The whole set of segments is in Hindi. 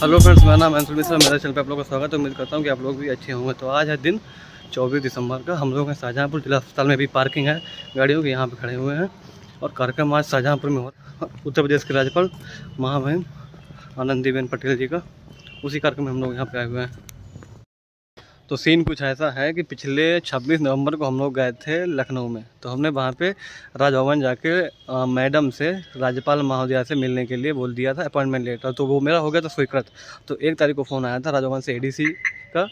हेलो फ्रेंड्स, मेरा नाम अंशुल मिश्रा। मेरे चैनल पे आप लोगों का स्वागत है। उम्मीद करता हूँ कि आप लोग भी अच्छे होंगे। तो आज है दिन 24 दिसंबर का। हम लोग हैं शाहजहाँपुर जिला अस्पताल में। भी पार्किंग है गाड़ियों की, यहाँ पे खड़े हुए हैं। और कार्यक्रम आज शाहजहाँपुर में हो उत्तर प्रदेश के राज्यपाल महामहिम आनंदीबेन पटेल जी का, उसी कार्यक्रम में हम लोग यहाँ पे आए हुए हैं। तो सीन कुछ ऐसा है कि पिछले 26 नवंबर को हम लोग गए थे लखनऊ में। तो हमने वहाँ पे राजभवन जाके मैडम से, राज्यपाल महोदया से मिलने के लिए बोल दिया था अपॉइंटमेंट लेटर। तो वो मेरा हो गया था स्वीकृत। तो 1 तारीख को फ़ोन आया था राजभवन से एडीसी का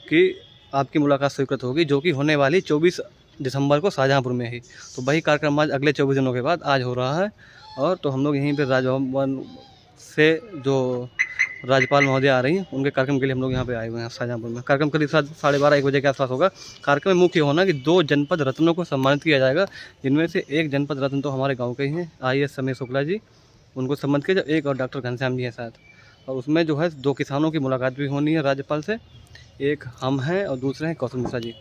कि आपकी मुलाकात स्वीकृत होगी, जो कि होने वाली 24 दिसंबर को शाहजहाँपुर में ही। तो वही कार्यक्रम आज अगले 24 दिनों के बाद आज हो रहा है। और तो हम लोग यहीं पर राजभवन से जो राज्यपाल महोदय आ रही हैं, उनके कार्यक्रम के लिए हम लोग यहाँ पे आए हुए हैं शाहजहाँपुर में। कार्यक्रम करीब 12:30-1 बजे के आसपास होगा। कार्यक्रम में मुख्य होना कि 2 जनपद रत्नों को सम्मानित किया जाएगा, जिनमें से एक जनपद रत्न तो हमारे गांव के ही हैं, IAS समीर शुक्ला जी, उनको सम्मानित किया जाए। एक और डॉक्टर घनश्याम जी हैं साथ। और उसमें जो है 2 किसानों की मुलाकात भी होनी है राज्यपाल से। एक हम हैं और दूसरे हैं कौशल मिश्रा जी।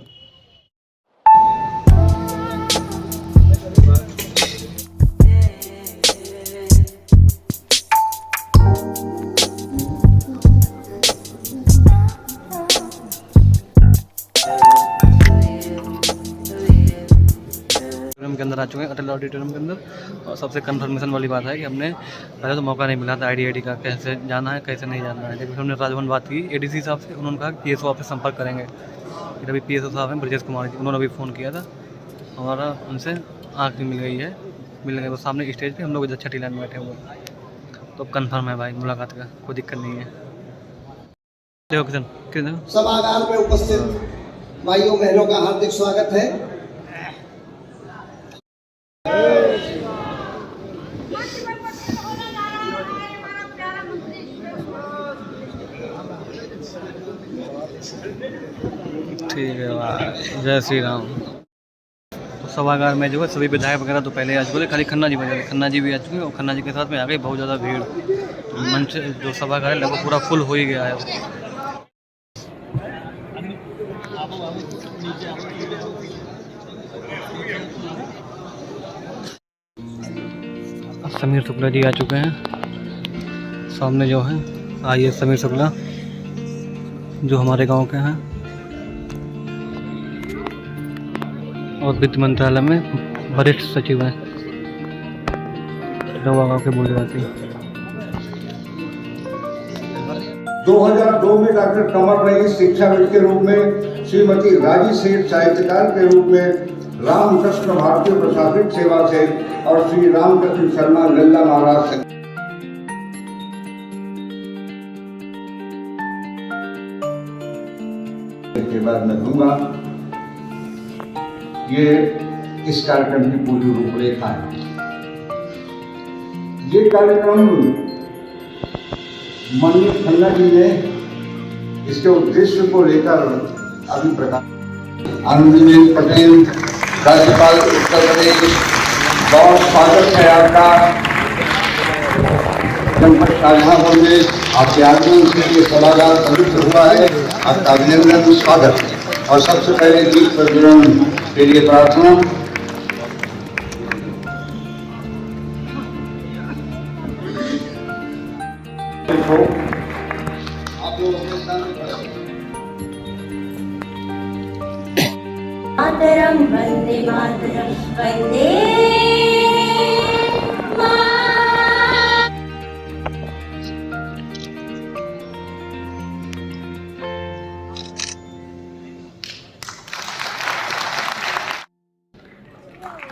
के अंदर आ चुके हैं, अटल ऑडिटोरियम के अंदर। और सबसे कन्फर्मेशन वाली बात है कि हमने पहले तो मौका नहीं मिला था आईडी का, कैसे जाना है कैसे नहीं जाना है। लेकिन हमने राजभवन बात की एडीसी साहब से, उन्होंने कहा कि PSO आपसे संपर्क करेंगे। फिर अभी PSO साहब हैं ब्रजेश कुमार जी, उन्होंने अभी फ़ोन किया था। हमारा उनसे आँख भी मिल गई है, मिल गई वो सामने स्टेज पर हम लोग छठी लाइन में बैठे हुए। तो कन्फर्म है भाई मुलाकात का, कोई दिक्कत नहीं है। देखो किशन सभागार में उपस्थित भाइयों बहनों का हार्दिक स्वागत है। ठीक है भाई, जय श्री राम। तो सभागार में जो है सभी विधायक वगैरह तो पहले आ चुके थे, खाली खन्ना जी बचे थे। खन्ना जी भी आ चुके हैं और खन्ना जी के साथ में आ गई बहुत ज़्यादा भीड़। मंच जो सभागार है लगभग पूरा फुल हो ही गया है। समीर शुक्ला जी आ चुके हैं सामने, जो है IAS समीर शुक्ला, जो हमारे गांव के हैं और वित्त मंत्रालय में वरिष्ठ सचिव हैं। गाँव के बोल जाती 2002 में डॉक्टर कमर रईस शिक्षाविद के रूप में, श्रीमती राजी सेठ साहित्यकार के रूप में, रामकृष्ण भारतीय प्रशासनिक सेवा से और श्री रामकृष्ण शर्मा लल्ला महाराज से। के बाद मैं दूंगा। ये इस कार्यक्रम की पूरी रूपरेखा है। ये कार्यक्रम माननीय खन्ना जी ने इसके उद्देश्य को लेकर अभी प्रकाश। आनंदीबेन पटेल राज्यपाल उत्तर प्रदेश, बहुत स्वागत है आपका जनपद शाहजहाँपुर में। आपके आगमन से ये सभागार पवित्र हुआ है। आपका अभिनंदन, स्वागत है। और सबसे पहले गीत प्रज्वलन के लिए प्रार्थना। आप लोग अपने सामने मातरम वंदे मातरम वंदे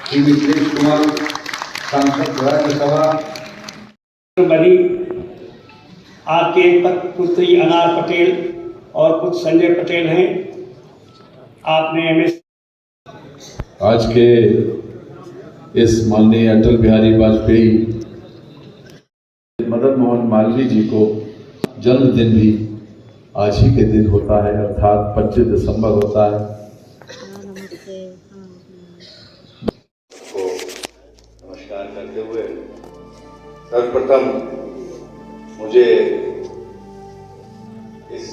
श्री मिथिलेश कुमार सांसद राज्यसभा बनी। आपके एक पुत्री अनार पटेल और कुछ संजय पटेल हैं। आपने MS आज के इस माननीय अटल बिहारी वाजपेयी मदन मोहन मालवीय जी को जन्मदिन भी आज ही के दिन होता है, अर्थात 25 दिसंबर होता है। नमस्कार करते हुए सर्वप्रथम मुझे इस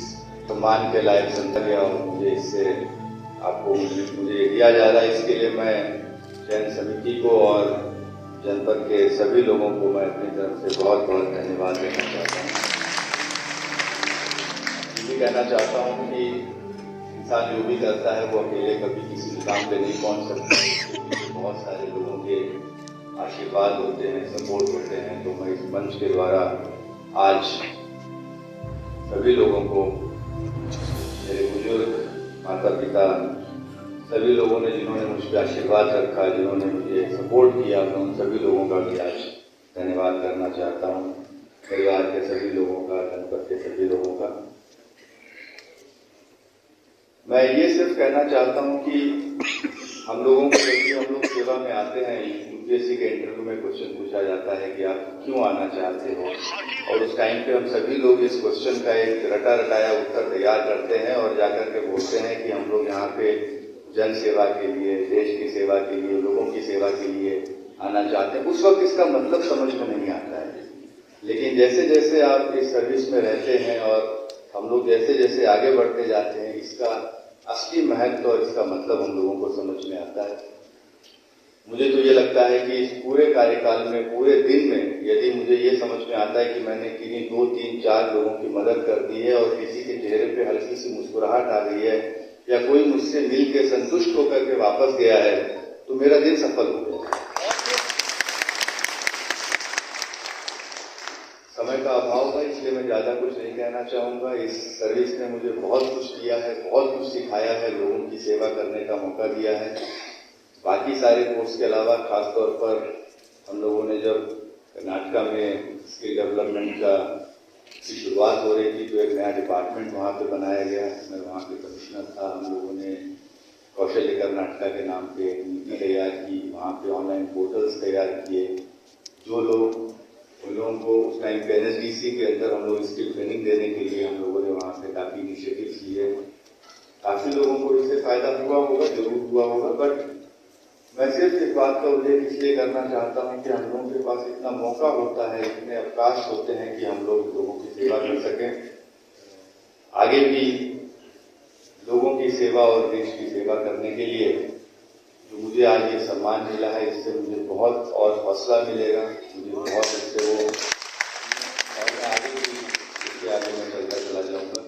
सम्मान के लायक समझा गया और मुझे इससे आपको मुझे दिया जा रहा है। इसके लिए मैं चयन समिति को और जनपद के सभी लोगों को मैं अपनी तरफ से बहुत बहुत धन्यवाद देना चाहता हूँ। इसलिए कहना चाहता हूँ कि इंसान जो भी करता है वो अकेले कभी किसी मुकाम पे नहीं पहुँच सकता। बहुत सारे लोगों के आशीर्वाद होते हैं, सपोर्ट होते हैं। तो मैं इस मंच के द्वारा आज सभी लोगों को, मेरे बुजुर्ग, माता पिता, सभी लोगों ने जिन्होंने मुझ पर आशीर्वाद रखा, जिन्होंने मुझे सपोर्ट किया, मैं उन सभी लोगों का भी आज धन्यवाद करना चाहता हूँ। परिवार के सभी लोगों का, जनपद के सभी लोगों का। मैं ये सिर्फ कहना चाहता हूँ कि हम लोगों को जब हम लोग सेवा में आते हैं, यूपीएससी के इंटरव्यू में क्वेश्चन पूछा जाता है कि आप क्यों आना चाहते हो, और उस टाइम पे हम सभी लोग इस क्वेश्चन का एक रटा रटाया उत्तर तैयार करते हैं और जाकर के बोलते हैं कि हम लोग यहाँ पे जन सेवा के लिए, देश की सेवा के लिए, लोगों की सेवा के लिए आना चाहते हैं। उस वक्त इसका मतलब समझ में नहीं आता है, लेकिन जैसे जैसे आप इस सर्विस में रहते हैं और हम लोग जैसे जैसे आगे बढ़ते जाते हैं, इसका असली महत्व और इसका मतलब हम लोगों को समझ में आता है। मुझे तो ये लगता है कि इस पूरे कार्यकाल में, पूरे दिन में, यदि मुझे ये समझ में आता है कि मैंने किन्हीं 2, 3, 4 लोगों की मदद कर दी है और किसी के चेहरे पे हल्की सी मुस्कुराहट आ गई है, या कोई मुझसे मिल के संतुष्ट होकर के वापस गया है, तो मेरा दिन सफल हो गया। समय का अभाव है, इसलिए मैं ज्यादा कुछ नहीं कहना चाहूंगा। इस सर्विस ने मुझे बहुत कुछ किया है, बहुत कुछ सिखाया है, लोगों की सेवा करने का मौका दिया है। बाकी सारे कोर्स के अलावा खासतौर पर हम लोगों ने जब कर्नाटका में स्किल डेवलपमेंट का की शुरुआत हो रही थी, तो एक नया डिपार्टमेंट वहाँ पे बनाया गया। मैं वहाँ पे कमिश्नर था। हम लोगों ने कौशल्य कर्नाटका के नाम पे नीति तैयार की, वहाँ पे ऑनलाइन पोर्टल्स तैयार किए। जो लोग, उन लोगों को उस टाइम पे NSDC के अंदर हम लोग स्किल ट्रेनिंग देने के लिए हम लोगों ने वहाँ पे काफ़ी इनिशिएटिव्स लिए। काफ़ी लोगों को इससे फायदा हुआ होगा, जरूर हुआ होगा, बट मैं सिर्फ इस बात का उल्लेख इसलिए करना चाहता हूँ कि हम लोगों के पास इतना मौका होता है, इतने अवकाश होते हैं कि हम लोग लोगों की सेवा कर सकें। आगे भी लोगों की सेवा और देश की सेवा करने के लिए जो मुझे आज ये सम्मान मिला है, इससे मुझे बहुत और हौसला मिलेगा, मुझे बहुत इससे वो, और मैं आगे भी इसके आगे मैं चलता चला जाऊँगा।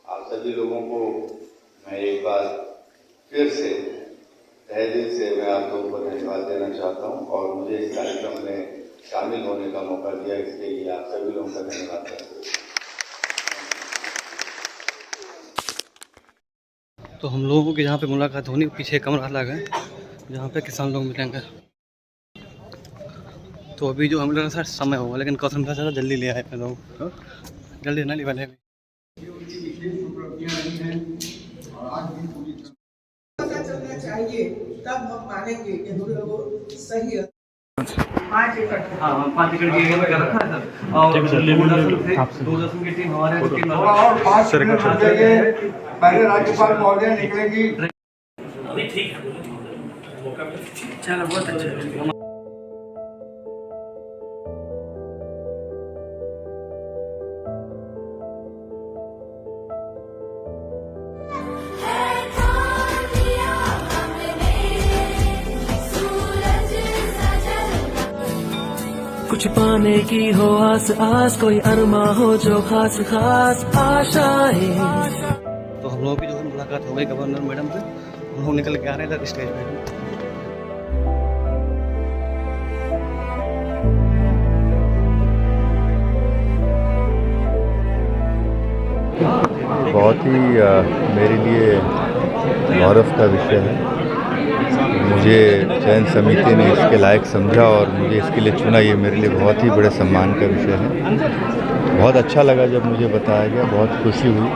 आप सभी लोगों को मैं एक बार फिर से तहे दिल से मैं आप लोगों को धन्यवाद देना चाहता हूं, और मुझे इस कार्यक्रम में शामिल होने का मौका दिया, इसके लिए आप सभी लोगों का धन्यवाद करता हूं। तो हम लोगों की जहाँ पे मुलाकात होनी, पीछे कमरा अलग है जहाँ पे किसान लोग मिलेंगे। तो अभी जो हम लोग का समय होगा, लेकिन कसम का ज़्यादा जल्दी ले आए हैं लोग, जल्दी ना ले वाले। चलना चाहिए, तब हम मानेंगे कि हम लोग सही है। 5 एकड़, हाँ 5 एकड़ की एरिया में रखा है सर। और 2 की टीम हमारे टीम और 5 मिनट लगेंगे। पहले राज्यपाल महोदय निकलेंगी। ठीक है, चलो बहुत अच्छा। कुछ पाने की हो आस आस, कोई अरमा हो जो खास खास आशाएं। तो हम लोगों की जो मुलाकात हो गई गवर्नर मैडम से, हम लोग निकल के आ रहे थे स्टेज पे। बहुत ही मेरे लिए गौरव का विषय है। मुझे चयन समिति ने इसके लायक समझा और मुझे इसके लिए चुना, ये मेरे लिए बहुत ही बड़े सम्मान का विषय है। बहुत अच्छा लगा जब मुझे बताया गया, बहुत खुशी हुई।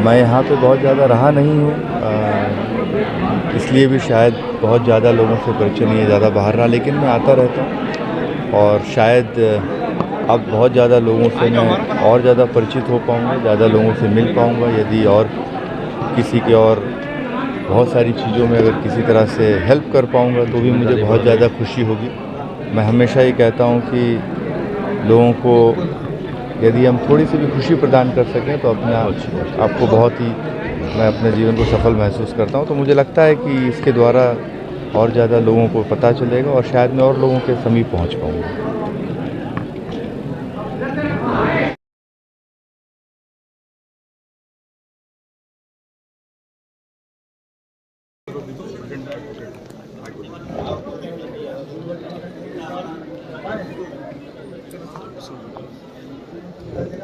मैं यहाँ पे बहुत ज़्यादा रहा नहीं हूँ, इसलिए भी शायद बहुत ज़्यादा लोगों से परिचय नहीं है, ज़्यादा बाहर रहा, लेकिन मैं आता रहता हूँ और शायद अब बहुत ज़्यादा लोगों से मैं और ज़्यादा परिचित हो पाऊँगा, ज़्यादा लोगों से मिल पाऊँगा। यदि और किसी के और बहुत सारी चीज़ों में अगर किसी तरह से हेल्प कर पाऊँगा तो भी मुझे बहुत ज़्यादा खुशी होगी। मैं हमेशा ये कहता हूँ कि लोगों को यदि हम थोड़ी सी भी खुशी प्रदान कर सकें तो अपने आपको बहुत ही, मैं अपने जीवन को सफल महसूस करता हूँ। तो मुझे लगता है कि इसके द्वारा और ज़्यादा लोगों को पता चलेगा और शायद मैं और लोगों के समीप पहुँच पाऊँगा।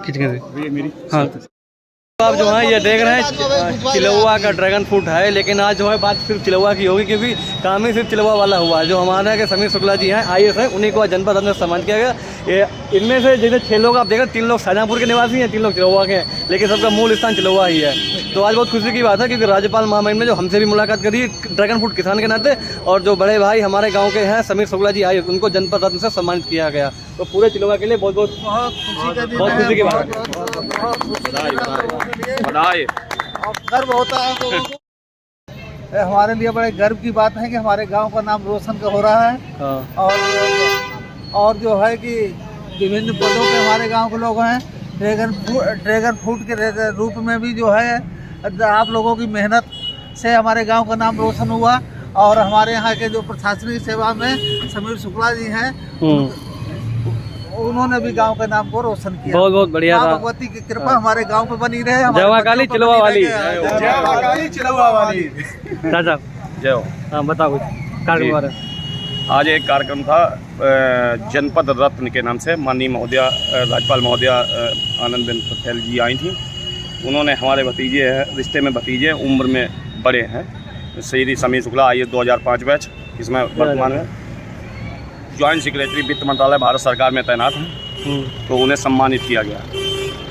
खींचने से। हाँ तो आप जो है ये देख रहे हैं चिलौआ का ड्रैगन फ्रूट है, लेकिन आज जो है बात सिर्फ चिलौआ की होगी, क्योंकि काम ही सिर्फ चिलौआ वाला हुआ है। जो हमारे यहाँ के समीर शुक्ला जी हैं IAS हैं, उन्हीं को आज जनपद में सम्मान किया गया। ये इनमें से जैसे 6 लोग आप देख रहे हैं, 3 लोग शाहजहाँपुर के निवासी हैं, 3 लोग चिलौआ के हैं, लेकिन सबका मूल स्थान चिलौआ ही है। तो आज बहुत खुशी की बात है, क्योंकि राज्यपाल महामहिम ने जो हमसे भी मुलाकात करी ड्रैगन फ्रूट किसान के नाते, और जो बड़े भाई हमारे गाँव के हैं समीर शुक्ला जी IAS, उनको जनपद रत्न से सम्मानित किया गया। तो पूरे चिलौआ के लिए बहुत खुशी की बात है। गर्व होता है लोगों को। हमारे लिए बड़े गर्व की बात है कि हमारे गांव का नाम रोशन हो रहा है। और जो है कि विभिन्न पदों पे हमारे गांव के लोग हैं। ड्रैगन फ्रूट के रूप में भी जो है आप लोगों की मेहनत से हमारे गांव का नाम रोशन हुआ। और हमारे यहाँ के जो प्रशासनिक सेवा में समीर शुक्ला जी हैं, उन्होंने भी गांव के नाम को रोशन किया। बहुत बहुत बढ़िया था। भगवती की कृपा हमारे गांव पे बनी रहे। जय मां काली चिलौआ वाली। जय मां काली चिलौआ वाली। चाचा जय हो। हाँ बताओ कुछ कार्यक्रम बारे में। आज एक कार्यक्रम था जनपद रत्न के नाम से। माननीय महोदया राज्यपाल महोदया आनंदीबेन पटेल जी आई थी। उन्होंने हमारे भतीजे हैं, रिश्ते में भतीजे, उम्र में बड़े हैं, श्री समीर शुक्ला IAS 2005 बैच, इसमें वर्तमान में ज्वाइंट सेक्रेटरी वित्त मंत्रालय भारत सरकार में तैनात हैं। तो उन्हें सम्मानित किया गया।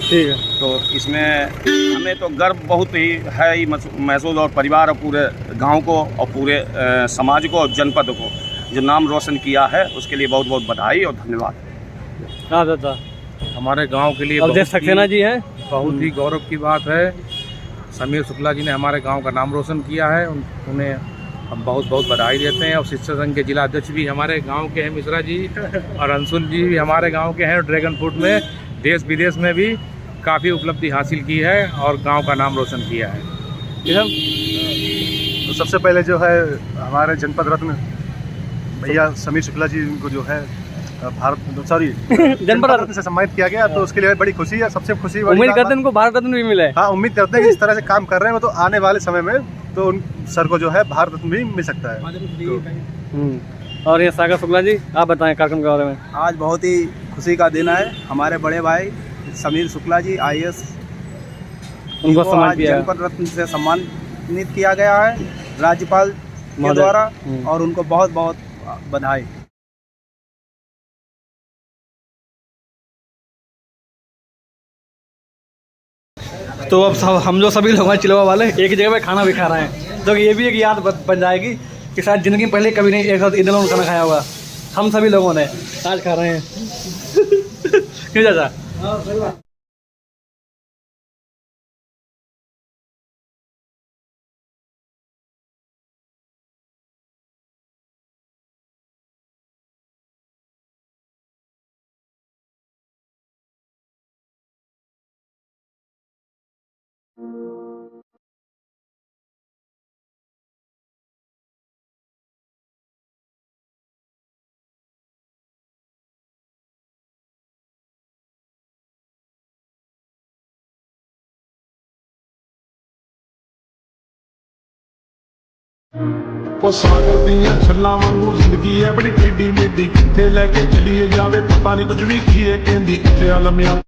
ठीक है। तो इसमें हमें तो गर्व बहुत ही है ही महसूस, और परिवार और पूरे गांव को और पूरे समाज को और जनपद को जो नाम रोशन किया है उसके लिए बहुत बहुत बधाई और धन्यवाद। हाँ दादा, हमारे गांव के लिए अवधेश सक्सेना जी हैं, बहुत ही गौरव की बात है। समीर शुक्ला जी ने हमारे गांव का नाम रोशन किया है, उन्हें हम बहुत बहुत बधाई देते हैं। और शिक्षक संघ के जिला अध्यक्ष भी हमारे गांव के हैं, मिश्रा जी, और अंशुल जी भी हमारे गांव के हैं। ड्रैगन फ्रूट में देश विदेश में भी काफ़ी उपलब्धि हासिल की है और गांव का नाम रोशन किया है। तो सबसे पहले जो है हमारे जनपद रत्न भैया समीर शुक्ला जी को जो है जनपद रत्न से सम्मानित किया गया। तो उसके लिए बड़ी खुशी है। सबसे खुशी उम्मीद करते हैं उनको भारत रत्न भी मिले। हाँ, उम्मीद करते हैं कि इस तरह से काम कर रहे हैं तो आने वाले समय में तो उन सर को जो है भारत रत्न भी मिल सकता है। और ये सागर शुक्ला जी, आप बताएं कार्यक्रम के बारे में। आज बहुत ही खुशी का दिन है। हमारे बड़े भाई समीर शुक्ला जी IAS, उनको आज जनपद रत्न से सम्मानित किया गया है राज्यपाल के द्वारा, और उनको बहुत बहुत बधाई। तो अब सब हम जो सभी लोग हैं चिलौआ वाले एक ही जगह पे खाना भी खा रहे हैं, तो ये भी एक याद बन जाएगी कि शायद जिंदगी में पहले कभी नहीं एक साथ इधर लोगों खाना खाया होगा। हम सभी लोगों ने आज खा रहे हैं। क्यों चाचा? ਉਹ ਸਾਗਰ ਦੀਆਂ ਛੱਲਾਂ ਵਾਂਗੂ ਜ਼ਿੰਦਗੀ ਹੈ ਬੜੀ ਟੇਢੀ ਮੇਢੀ, ਕਿੱਥੇ ਲੈ ਕੇ ਚੱਲੀਏ ਜਾਵੇ ਪਤਾ ਨਹੀਂ ਕੁਝ ਵੀ ਕੀ ਹੈ ਕਹਿੰਦੀ, ਕਿੱਥੇ ਆ ਲੰਮਿਆ